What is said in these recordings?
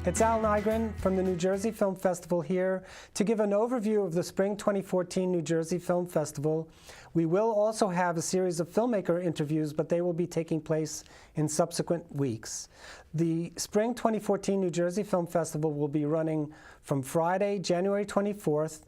It's Al Nygren from the New Jersey Film Festival here to give an overview of the Spring 2014 New Jersey Film Festival. We will also have a series of filmmaker interviews, but they will be taking place in subsequent weeks. The Spring 2014 New Jersey Film Festival will be running from Friday, January 24th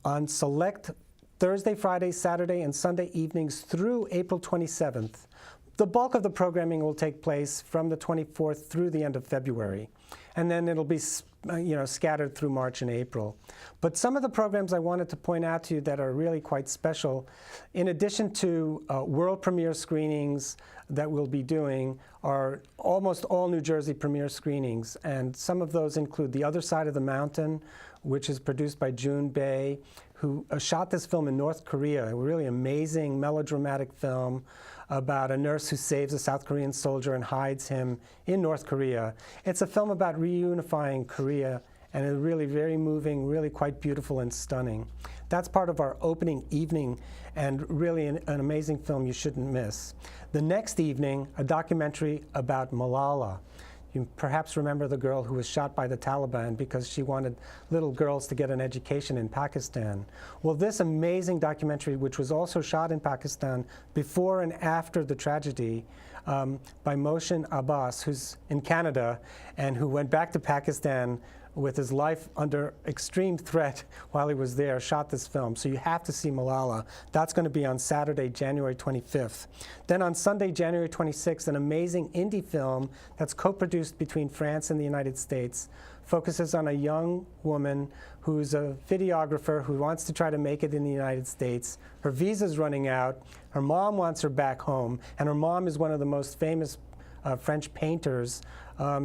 on select Thursday, Friday, Saturday, and Sunday evenings through April 27th. The bulk of the programming will take place from the 24th through the end of February, and then it'll be scattered through March and April. But some of the programs I wanted to point out to you that are really quite special, in addition to world premiere screenings that we'll be doing, are almost all New Jersey premiere screenings, and some of those include The Other Side of the Mountain, which is produced by June Bae, who shot this film in North Korea, a really amazing melodramatic film about a nurse who saves a South Korean soldier and hides him in North Korea. It's a film about reunifying Korea, and it's really very moving, really quite beautiful and stunning. That's part of our opening evening, and really an amazing film you shouldn't miss. The next evening, a documentary about Malala. You perhaps remember the girl who was shot by the Taliban because she wanted little girls to get an education in Pakistan. Well, this amazing documentary, which was also shot in Pakistan before and after the tragedy, by Mohsin Abbas, who's in Canada and who went back to Pakistan with his life under extreme threat while he was there, shot this film. So you have to see Malala. That's going to be on Saturday, January 25th. Then on Sunday, January 26th, an amazing indie film that's co-produced between France and the United States focuses on a young woman who's a videographer who wants to try to make it in the United States. Her visa's running out. Her mom wants her back home, and her mom is one of the most famous French painters,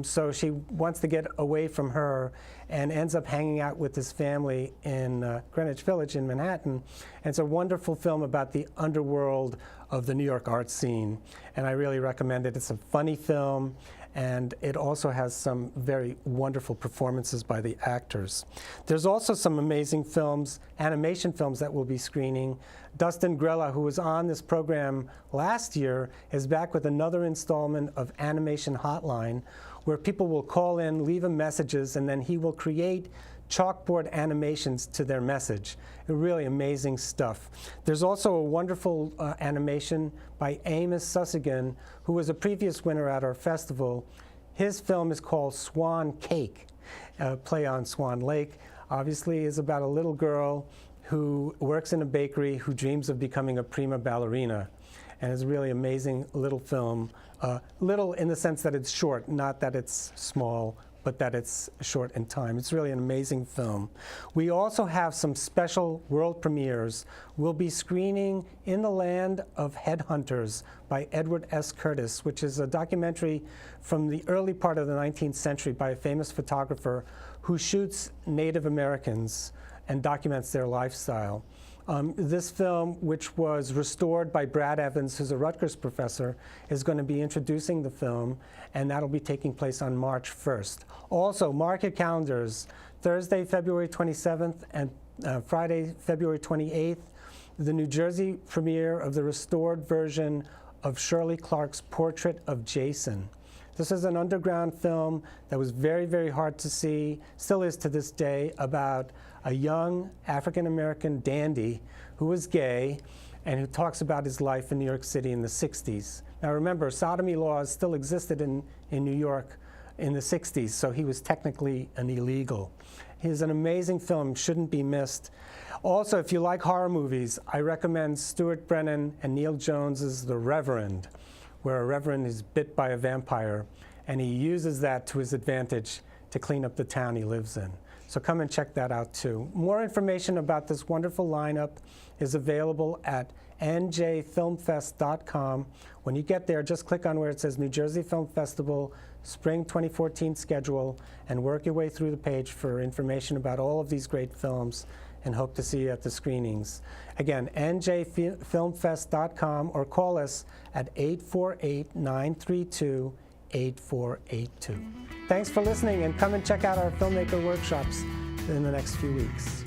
so she wants to get away from her and ends up hanging out with his family in Greenwich Village in Manhattan. And it's a wonderful film about the underworld of the New York art scene, and I really recommend it. It's a funny film, and it also has some very wonderful performances by the actors. There's also some amazing films, animation films that we'll be screening. Dustin Grella, who was on this program last year, is back with another installment of Animation Hotline, where people will call in, leave him messages, and then he will create chalkboard animations to their message. Really amazing stuff. There's also a wonderful animation by Amos Sussigan, who was a previous winner at our festival. His film is called Swan Cake, play on Swan Lake. Obviously is about a little girl who works in a bakery who dreams of becoming a prima ballerina. And it's a really amazing little film. Little in the sense that it's short, not that it's small, but that it's short in time. It's really an amazing film. We also have some special world premieres. We'll be screening In the Land of Headhunters by Edward S. Curtis, which is a documentary from the early part of the 19th century by a famous photographer who shoots Native Americans and documents their lifestyle. This film, which was restored by Brad Evans, who's a Rutgers professor, is going to be introducing the film, and that'll be taking place on March 1st. Also, mark your calendars, Thursday, February 27th and Friday, February 28th, the New Jersey premiere of the restored version of Shirley Clarke's Portrait of Jason. This is an underground film that was very, very hard to see, still is to this day, about a young African-American dandy who was gay and who talks about his life in New York City in the 60s. Now remember, sodomy laws still existed in New York in the 60s, so he was technically an illegal. He's an amazing film, shouldn't be missed. Also, if you like horror movies, I recommend Stuart Brennan and Neil Jones's The Reverend, where a reverend is bit by a vampire, and he uses that to his advantage to clean up the town he lives in. So come and check that out too. More information about this wonderful lineup is available at njfilmfest.com. When you get there, just click on where it says New Jersey Film Festival Spring 2014 schedule and work your way through the page for information about all of these great films, and hope to see you at the screenings. Again, njfilmfest.com, or call us at 848-932-8482. Thanks for listening, and come and check out our filmmaker workshops in the next few weeks.